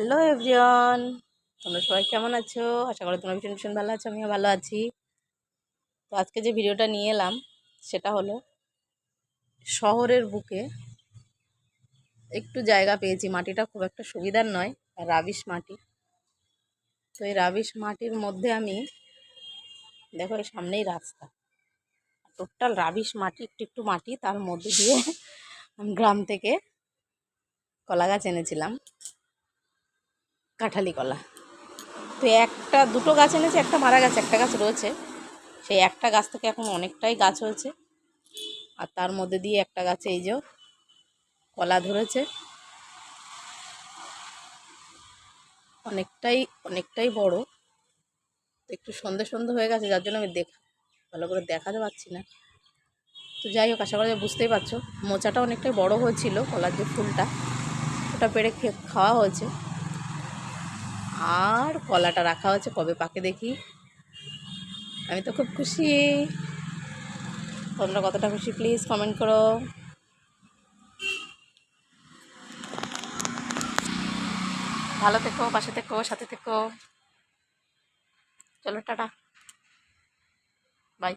Hello everyone, তোমরা সবাই কেমন আছো? আশা করি তোমরা ভীষণ ভীষণ ভালো আছো, আমিও ভালো আছি। তো আজকে যে ভিডিওটা নিয়ে এলাম সেটা হলো শহরের বুকে একটু জায়গা পেয়েছি, মাটিটা খুব একটা সুবিধার নয়, রাবিশ মাটি। তো এই রাবিশ মাটির মধ্যে আমি দেখো এই সামনেই রাস্তা, টোটাল রাবিশ মাটি, একটু একটু মাটি, তার মধ্যে দিয়ে আমি গ্রাম থেকে কলা গাছ এনেছিলাম, কাঁঠালি কলা। তো একটা দুটো গাছ এনেছি, একটা মারা গেছে, একটা গাছ রয়েছে। সেই একটা গাছ থেকে এখন অনেকটাই গাছ হয়েছে, আর তার মধ্যে দিয়ে একটা গাছে এই যে কলা ধরেছে, অনেকটাই অনেকটাই বড়। একটু সন্ধে সন্ধে হয়ে গেছে, যার জন্য আমি ভালো করে দেখাতে পারছি না। তো যাই হোক, আশা করি বুঝতেই পারছো, মোচাটা অনেকটাই বড় হয়েছিল, কলার যে ফুলটা ওটা পেড়ে খাওয়া হয়েছে, আর কলাটা রাখা হয়েছে কবে পাকে দেখি। আমি তো খুব খুশি। তোমরা কতটা খুশি প্লিজ কমেন্ট করো। ভালো থেকো, পাশে থেকো, সাথে থেকো। চলো টাটা, বাই।